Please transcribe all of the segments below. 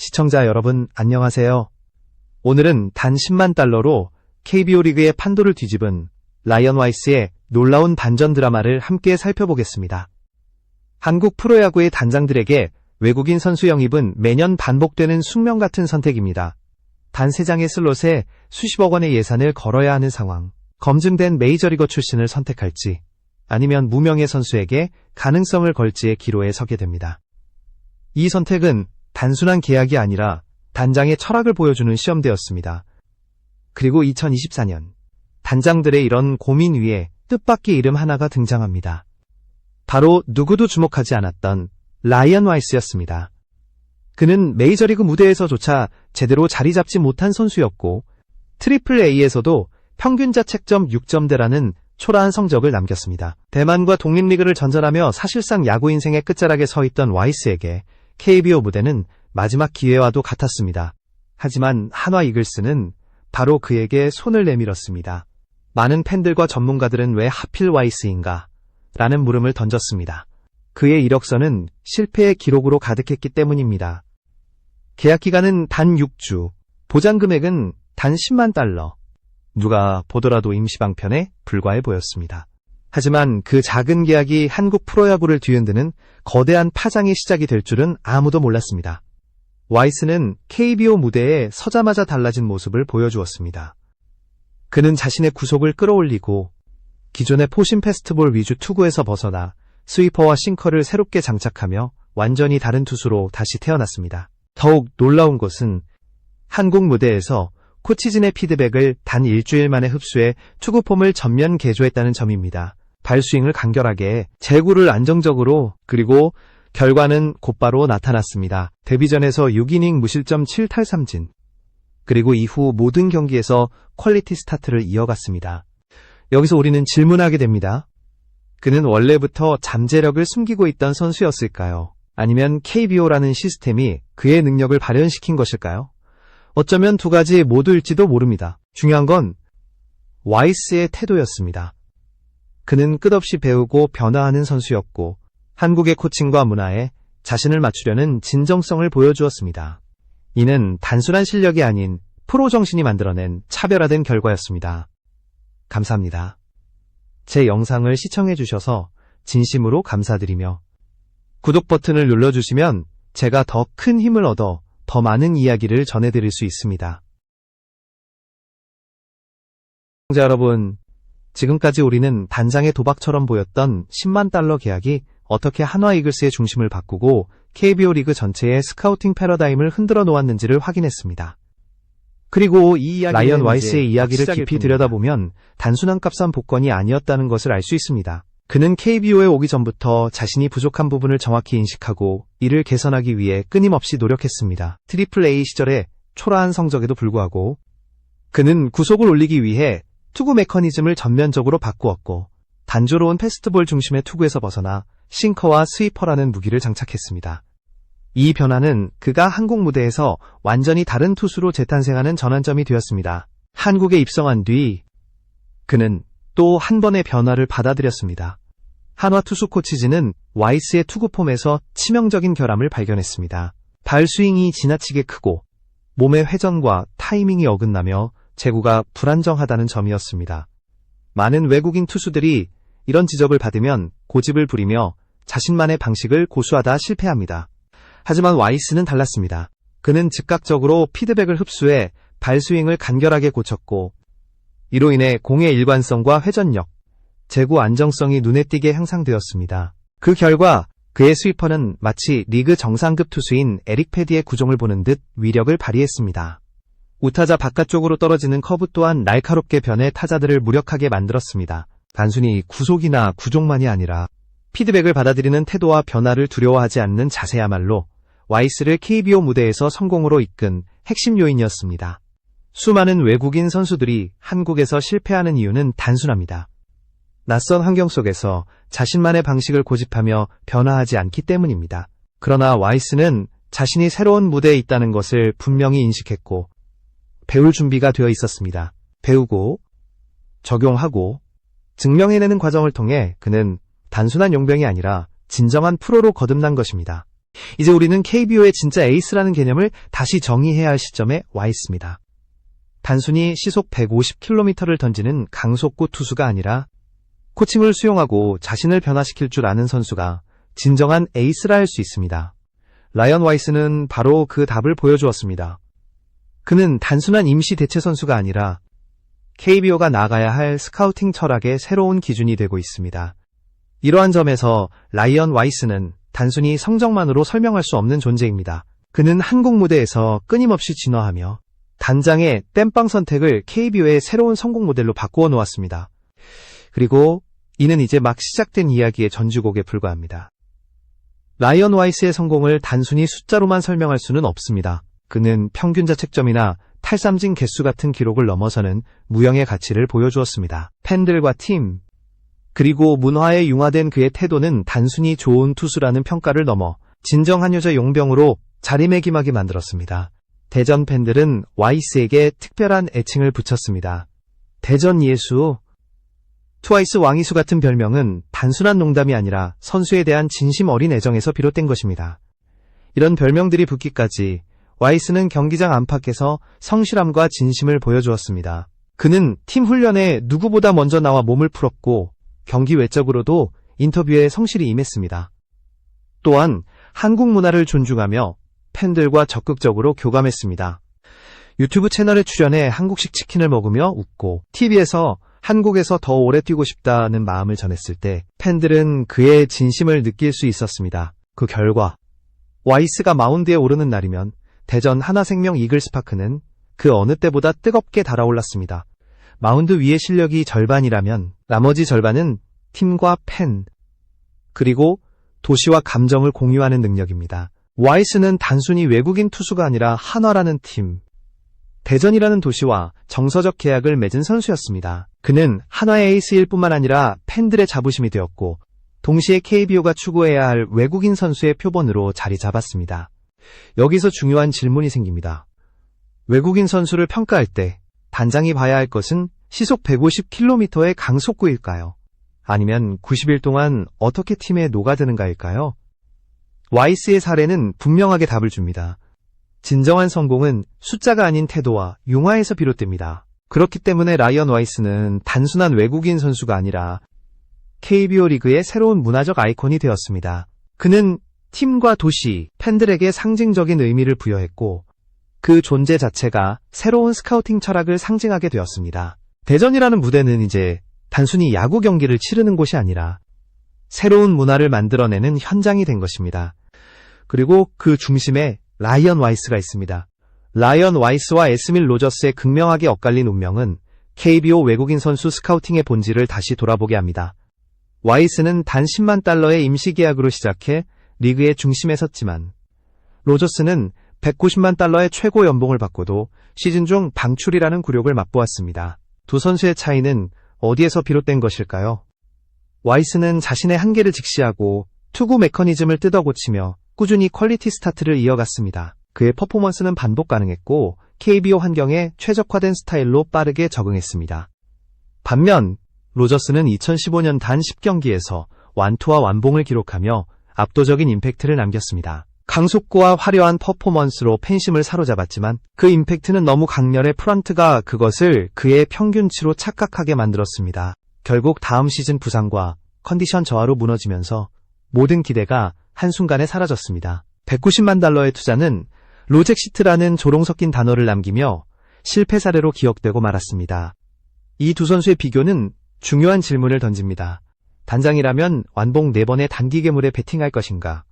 시청자 여러분 안녕하세요. 오늘은 단 10만 달러로 KBO 리그의 판도를 뒤집은 라이언 와이스의 놀라운 반전 드라마를 함께 살펴보겠습니다. 한국 프로야구의 단장들에게 외국인 선수 영입은 매년 반복되는 숙명 같은 선택입니다. 단 3장의 슬롯에 수십억 원의 예산을 걸어야 하는 상황. 검증된 메이저리거 출신을 선택할지 아니면 무명의 선수에게 가능성을 걸지의 기로에 서게 됩니다. 이 선택은 단순한 계약이 아니라 단장의 철학을 보여주는 시험대였습니다. 그리고 2024년 단장들의 이런 고민 위에 뜻밖의 이름 하나가 등장합니다. 바로 누구도 주목하지 않았던 라이언 와이스였습니다. 그는 메이저리그 무대에서조차 제대로 자리 잡지 못한 선수였고 트리플 A에서도 평균 자책점 6점대라는 초라한 성적을 남겼습니다. 대만과 독립리그를 전전하며 사실상 야구 인생의 끝자락에 서 있던 와이스에게 KBO 무대는 마지막 기회와도 같았습니다. 하지만 한화 이글스는 바로 그에게 손을 내밀었습니다. 많은 팬들과 전문가들은 왜 하필 와이스인가? 라는 물음을 던졌습니다. 그의 이력서는 실패의 기록으로 가득했기 때문입니다. 계약 기간은 단 6주, 보장 금액은 단 10만 달러. 누가 보더라도 임시방편에 불과해 보였습니다. 하지만 그 작은 계약이 한국 프로야구를 뒤흔드는 거대한 파장의 시작이 될 줄은 아무도 몰랐습니다. 와이스는 KBO 무대에 서자마자 달라진 모습을 보여주었습니다. 그는 자신의 구속을 끌어올리고 기존의 포심 패스트볼 위주 투구에서 벗어나 스위퍼와 싱커를 새롭게 장착하며 완전히 다른 투수로 다시 태어났습니다. 더욱 놀라운 것은 한국 무대에서 코치진의 피드백을 단 일주일 만에 흡수해 투구 폼을 전면 개조했다는 점입니다. 발스윙을 간결하게, 제구를 안정적으로, 그리고 결과는 곧바로 나타났습니다. 데뷔전에서 6이닝 무실점 7탈3진. 그리고 이후 모든 경기에서 퀄리티 스타트를 이어갔습니다. 여기서 우리는 질문하게 됩니다. 그는 원래부터 잠재력을 숨기고 있던 선수였을까요? 아니면 KBO라는 시스템이 그의 능력을 발현시킨 것일까요? 어쩌면 두 가지 모두일지도 모릅니다. 중요한 건 와이스의 태도였습니다. 그는 끝없이 배우고 변화하는 선수였고 한국의 코칭과 문화에 자신을 맞추려는 진정성을 보여주었습니다. 이는 단순한 실력이 아닌 프로 정신이 만들어낸 차별화된 결과였습니다. 감사합니다. 제 영상을 시청해주셔서 진심으로 감사드리며 구독 버튼을 눌러주시면 제가 더 큰 힘을 얻어 더 많은 이야기를 전해드릴 수 있습니다. 시청자 여러분, 지금까지 우리는 단장의 도박처럼 보였던 10만 달러 계약이 어떻게 한화 이글스의 중심을 바꾸고 KBO 리그 전체의 스카우팅 패러다임을 흔들어 놓았는지를 확인했습니다. 그리고 이 라이언 와이스의 이야기를 깊이 들여다보면 단순한 값싼 복권이 아니었다는 것을 알 수 있습니다. 그는 KBO에 오기 전부터 자신이 부족한 부분을 정확히 인식하고 이를 개선하기 위해 끊임없이 노력했습니다. 트리플 A 시절의 초라한 성적에도 불구하고 그는 구속을 올리기 위해 투구 메커니즘을 전면적으로 바꾸었고 단조로운 패스트볼 중심의 투구에서 벗어나 싱커와 스위퍼라는 무기를 장착했습니다. 이 변화는 그가 한국 무대에서 완전히 다른 투수로 재탄생하는 전환점이 되었습니다. 한국에 입성한 뒤 그는 또 한 번의 변화를 받아들였습니다. 한화 투수 코치진은 와이스의 투구 폼에서 치명적인 결함을 발견했습니다. 발스윙이 지나치게 크고 몸의 회전과 타이밍이 어긋나며 제구가 불안정하다는 점이었습니다. 많은 외국인 투수들이 이런 지적을 받으면 고집을 부리며 자신만의 방식을 고수하다 실패합니다. 하지만 와이스는 달랐습니다. 그는 즉각적으로 피드백을 흡수해 발스윙을 간결하게 고쳤고 이로 인해 공의 일관성과 회전력, 제구 안정성이 눈에 띄게 향상되었습니다. 그 결과 그의 스위퍼는 마치 리그 정상급 투수인 에릭 패디의 구종을 보는 듯 위력을 발휘했습니다. 우타자 바깥쪽으로 떨어지는 커브 또한 날카롭게 변해 타자들을 무력하게 만들었습니다. 단순히 구속이나 구종만이 아니라 피드백을 받아들이는 태도와 변화를 두려워하지 않는 자세야말로 와이스를 KBO 무대에서 성공으로 이끈 핵심 요인이었습니다. 수많은 외국인 선수들이 한국에서 실패하는 이유는 단순합니다. 낯선 환경 속에서 자신만의 방식을 고집하며 변화하지 않기 때문입니다. 그러나 와이스는 자신이 새로운 무대에 있다는 것을 분명히 인식했고 배울 준비가 되어 있었습니다. 배우고 적용하고 증명해내는 과정을 통해 그는 단순한 용병이 아니라 진정한 프로로 거듭난 것입니다. 이제 우리는 KBO의 진짜 에이스라는 개념을 다시 정의해야 할 시점에 와 있습니다. 단순히 시속 150km를 던지는 강속구 투수가 아니라 코칭을 수용하고 자신을 변화시킬 줄 아는 선수가 진정한 에이스라 할 수 있습니다. 라이언 와이스는 바로 그 답을 보여주었습니다. 그는 단순한 임시 대체 선수가 아니라 KBO가 나가야 할 스카우팅 철학의 새로운 기준이 되고 있습니다. 이러한 점에서 라이언 와이스는 단순히 성적만으로 설명할 수 없는 존재입니다. 그는 한국 무대에서 끊임없이 진화하며 단장의 땜빵 선택을 KBO의 새로운 성공 모델로 바꾸어 놓았습니다. 그리고 이는 이제 막 시작된 이야기의 전주곡에 불과합니다. 라이언 와이스의 성공을 단순히 숫자로만 설명할 수는 없습니다. 그는 평균 자책점이나 탈삼진 개수 같은 기록을 넘어서는 무형의 가치를 보여주었습니다. 팬들과 팀, 그리고 문화에 융화된 그의 태도는 단순히 좋은 투수라는 평가를 넘어 진정한 여자 용병으로 자리매김하게 만들었습니다. 대전 팬들은 와이스에게 특별한 애칭을 붙였습니다. 대전 예수, 트와이스 왕이수 같은 별명은 단순한 농담이 아니라 선수에 대한 진심 어린 애정에서 비롯된 것입니다. 이런 별명들이 붙기까지 와이스는 경기장 안팎에서 성실함과 진심을 보여주었습니다. 그는 팀 훈련에 누구보다 먼저 나와 몸을 풀었고 경기 외적으로도 인터뷰에 성실히 임했습니다. 또한 한국 문화를 존중하며 팬들과 적극적으로 교감했습니다. 유튜브 채널에 출연해 한국식 치킨을 먹으며 웃고 TV에서 한국에서 더 오래 뛰고 싶다는 마음을 전했을 때 팬들은 그의 진심을 느낄 수 있었습니다. 그 결과 와이스가 마운드에 오르는 날이면 대전 하나생명 이글스파크는 그 어느 때보다 뜨겁게 달아올랐습니다. 마운드 위의 실력이 절반이라면 나머지 절반은 팀과 팬, 그리고 도시와 감정을 공유하는 능력입니다. 와이스는 단순히 외국인 투수가 아니라 한화라는 팀, 대전이라는 도시와 정서적 계약을 맺은 선수였습니다. 그는 한화의 에이스일 뿐만 아니라 팬들의 자부심이 되었고 동시에 KBO가 추구해야 할 외국인 선수의 표본으로 자리 잡았습니다. 여기서 중요한 질문이 생깁니다. 외국인 선수를 평가할 때 단장이 봐야 할 것은 시속 150km의 강속구일까요? 아니면 90일 동안 어떻게 팀에 녹아드는가일까요? 와이스의 사례는 분명하게 답을 줍니다. 진정한 성공은 숫자가 아닌 태도와 융화에서 비롯됩니다. 그렇기 때문에 라이언 와이스는 단순한 외국인 선수가 아니라 KBO 리그의 새로운 문화적 아이콘이 되었습니다. 그는 팀과 도시, 팬들에게 상징적인 의미를 부여했고 그 존재 자체가 새로운 스카우팅 철학을 상징하게 되었습니다. 대전이라는 무대는 이제 단순히 야구 경기를 치르는 곳이 아니라 새로운 문화를 만들어내는 현장이 된 것입니다. 그리고 그 중심에 라이언 와이스가 있습니다. 라이언 와이스와 에스밀 로저스의 극명하게 엇갈린 운명은 KBO 외국인 선수 스카우팅의 본질을 다시 돌아보게 합니다. 와이스는 단 10만 달러의 임시계약으로 시작해 리그의 중심에 섰지만 로저스는 190만 달러의 최고 연봉을 받고도 시즌 중 방출이라는 굴욕을 맛보았습니다. 두 선수의 차이는 어디에서 비롯된 것일까요? 와이스는 자신의 한계를 직시하고 투구 메커니즘을 뜯어고치며 꾸준히 퀄리티 스타트를 이어갔습니다. 그의 퍼포먼스는 반복 가능했고 KBO 환경에 최적화된 스타일로 빠르게 적응했습니다. 반면 로저스는 2015년 단 10경기에서 완투와 완봉을 기록하며 압도적인 임팩트를 남겼습니다. 강속구와 화려한 퍼포먼스로 팬심을 사로잡았지만 그 임팩트는 너무 강렬해 프런트가 그것을 그의 평균치로 착각하게 만들었습니다. 결국 다음 시즌 부상과 컨디션 저하로 무너지면서 모든 기대가 한순간에 사라졌습니다. 190만 달러의 투자는 로젝시트라는 조롱 섞인 단어를 남기며 실패 사례로 기억되고 말았습니다. 이 두 선수의 비교는 중요한 질문을 던집니다. 단장이라면 완봉 4번의 단기 괴물에 베팅할 것인가?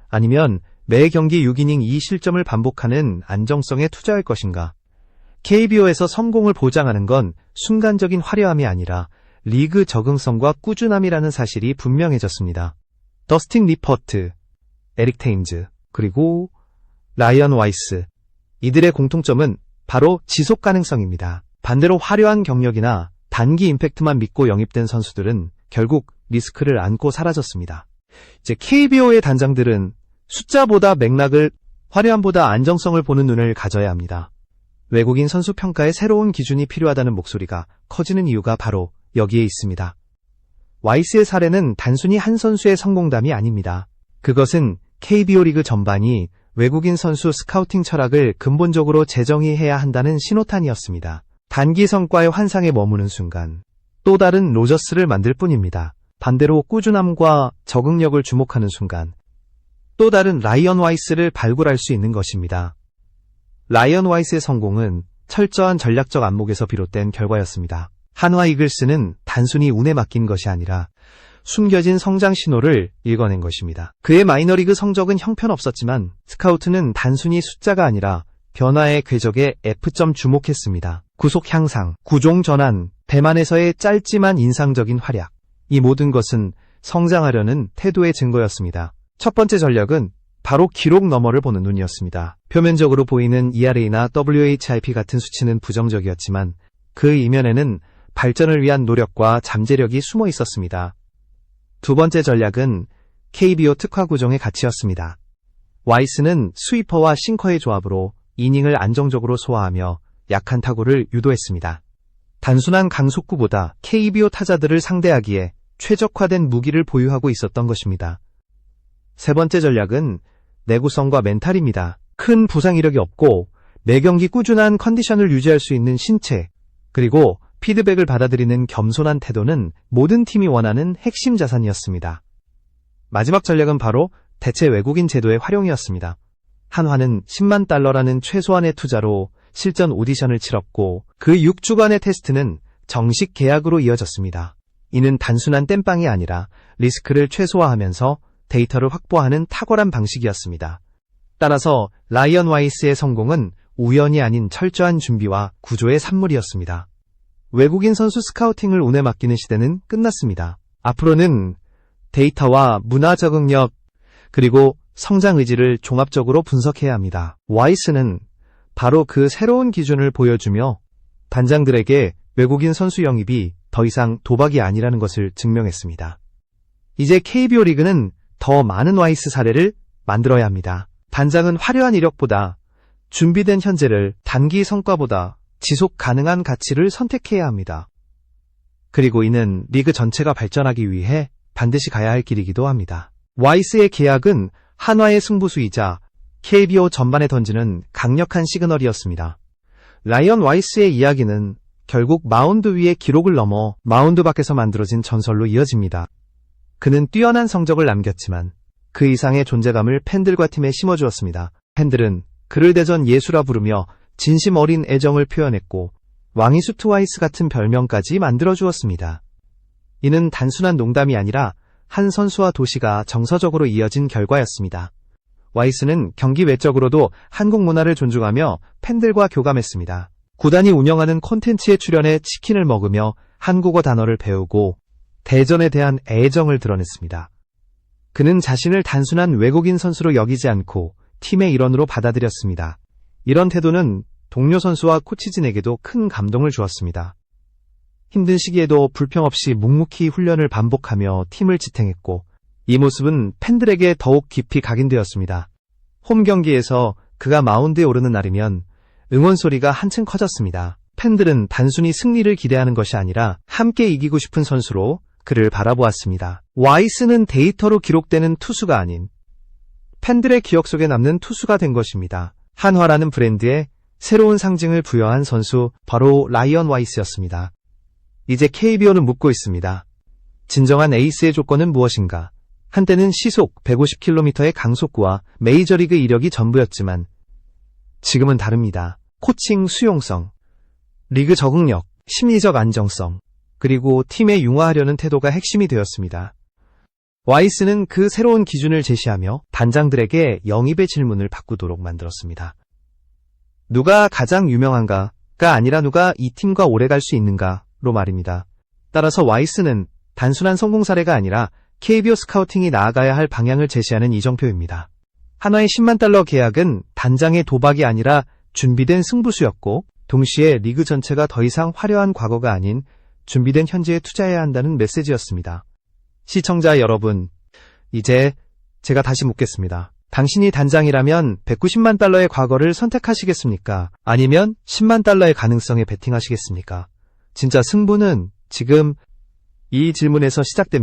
아니면 매 경기 6이닝 2실점을 반복하는 안정성에 투자할 것인가? KBO에서 성공을 보장하는 건 순간적인 화려함이 아니라 리그 적응성과 꾸준함이라는 사실이 분명해졌습니다. 더스틴 리퍼트, 에릭 테임즈, 그리고 라이언 와이스, 이들의 공통점은 바로 지속 가능성입니다. 반대로 화려한 경력이나 단기 임팩트만 믿고 영입된 선수들은 결국 리스크를 안고 사라졌습니다. 이제 KBO의 단장들은 숫자보다 맥락을, 화려함보다 안정성을 보는 눈을 가져야 합니다. 외국인 선수 평가에 새로운 기준이 필요하다는 목소리가 커지는 이유가 바로 여기에 있습니다. 와이스의 사례는 단순히 한 선수의 성공담이 아닙니다. 그것은 KBO 리그 전반이 외국인 선수 스카우팅 철학을 근본적으로 재정의해야 한다는 신호탄이었습니다. 단기 성과의 환상에 머무는 순간 또 다른 로저스를 만들 뿐입니다. 반대로 꾸준함과 적응력을 주목하는 순간 또 다른 라이언 와이스를 발굴할 수 있는 것입니다. 라이언 와이스의 성공은 철저한 전략적 안목에서 비롯된 결과였습니다. 한화 이글스는 단순히 운에 맡긴 것이 아니라 숨겨진 성장 신호를 읽어낸 것입니다. 그의 마이너리그 성적은 형편없었지만 스카우트는 단순히 숫자가 아니라 변화의 궤적에 F점 주목했습니다. 구속 향상, 구종 전환, 대만에서의 짧지만 인상적인 활약. 이 모든 것은 성장하려는 태도의 증거였습니다. 첫 번째 전략은 바로 기록 너머를 보는 눈이었습니다. 표면적으로 보이는 ERA나 WHIP 같은 수치는 부정적이었지만 그 이면에는 발전을 위한 노력과 잠재력이 숨어 있었습니다. 두 번째 전략은 KBO 특화 구종의 가치였습니다. 와이스는 스위퍼와 싱커의 조합으로 이닝을 안정적으로 소화하며 약한 타구를 유도했습니다. 단순한 강속구보다 KBO 타자들을 상대하기에 최적화된 무기를 보유하고 있었던 것입니다. 세 번째 전략은 내구성과 멘탈입니다. 큰 부상 이력이 없고 매경기 꾸준한 컨디션을 유지할 수 있는 신체, 그리고 피드백을 받아들이는 겸손한 태도는 모든 팀이 원하는 핵심 자산이었습니다. 마지막 전략은 바로 대체 외국인 제도의 활용이었습니다. 한화는 10만 달러라는 최소한의 투자로 실전 오디션을 치렀고 그 6주간의 테스트는 정식 계약으로 이어졌습니다. 이는 단순한 땜빵이 아니라 리스크를 최소화하면서 데이터를 확보하는 탁월한 방식이었습니다. 따라서 라이언 와이스의 성공은 우연이 아닌 철저한 준비와 구조의 산물이었습니다. 외국인 선수 스카우팅을 운에 맡기는 시대는 끝났습니다. 앞으로는 데이터와 문화 적응력, 그리고 성장 의지를 종합적으로 분석해야 합니다. 와이스는 바로 그 새로운 기준을 보여주며 단장들에게 외국인 선수 영입이 더 이상 도박이 아니라는 것을 증명했습니다. 이제 KBO 리그는 더 많은 와이스 사례를 만들어야 합니다. 단장은 화려한 이력보다 준비된 현재를, 단기 성과보다 지속 가능한 가치를 선택해야 합니다. 그리고 이는 리그 전체가 발전하기 위해 반드시 가야 할 길이기도 합니다. 와이스의 계약은 한화의 승부수이자 KBO 전반에 던지는 강력한 시그널이었습니다. 라이언 와이스의 이야기는 결국 마운드 위의 기록을 넘어 마운드 밖에서 만들어진 전설로 이어집니다. 그는 뛰어난 성적을 남겼지만 그 이상의 존재감을 팬들과 팀에 심어주었습니다. 팬들은 그를 대전 예수라 부르며 진심 어린 애정을 표현했고 왕이수트 와이스 같은 별명까지 만들어주었습니다. 이는 단순한 농담이 아니라 한 선수와 도시가 정서적으로 이어진 결과였습니다. 와이스는 경기 외적으로도 한국 문화를 존중하며 팬들과 교감했습니다. 구단이 운영하는 콘텐츠에 출연해 치킨을 먹으며 한국어 단어를 배우고 대전에 대한 애정을 드러냈습니다. 그는 자신을 단순한 외국인 선수로 여기지 않고 팀의 일원으로 받아들였습니다. 이런 태도는 동료 선수와 코치진에게도 큰 감동을 주었습니다. 힘든 시기에도 불평 없이 묵묵히 훈련을 반복하며 팀을 지탱했고 이 모습은 팬들에게 더욱 깊이 각인되었습니다. 홈 경기에서 그가 마운드에 오르는 날이면 응원 소리가 한층 커졌습니다. 팬들은 단순히 승리를 기대하는 것이 아니라 함께 이기고 싶은 선수로 그를 바라보았습니다. 와이스는 데이터로 기록되는 투수가 아닌 팬들의 기억 속에 남는 투수가 된 것입니다. 한화라는 브랜드에 새로운 상징을 부여한 선수, 바로 라이언 와이스였습니다. 이제 KBO는 묻고 있습니다. 진정한 에이스의 조건은 무엇인가? 한때는 시속 150km의 강속구와 메이저리그 이력이 전부였지만 지금은 다릅니다. 코칭 수용성, 리그 적응력, 심리적 안정성, 그리고 팀에 융화하려는 태도가 핵심이 되었습니다. 와이스는 그 새로운 기준을 제시하며 단장들에게 영입의 질문을 바꾸도록 만들었습니다. 누가 가장 유명한가가 아니라 누가 이 팀과 오래 갈 수 있는가로 말입니다. 따라서 와이스는 단순한 성공 사례가 아니라 KBO 스카우팅이 나아가야 할 방향을 제시하는 이정표입니다. 한화의 10만 달러 계약은 단장의 도박이 아니라 준비된 승부수였고 동시에 리그 전체가 더 이상 화려한 과거가 아닌 준비된 현재에 투자해야 한다는 메시지였습니다. 시청자 여러분, 이제 제가 다시 묻겠습니다. 당신이 단장이라면 190만 달러의 과거를 선택하시겠습니까? 아니면 10만 달러의 가능성에 베팅하시겠습니까? 진짜 승부는 지금 이 질문에서 시작됩니다.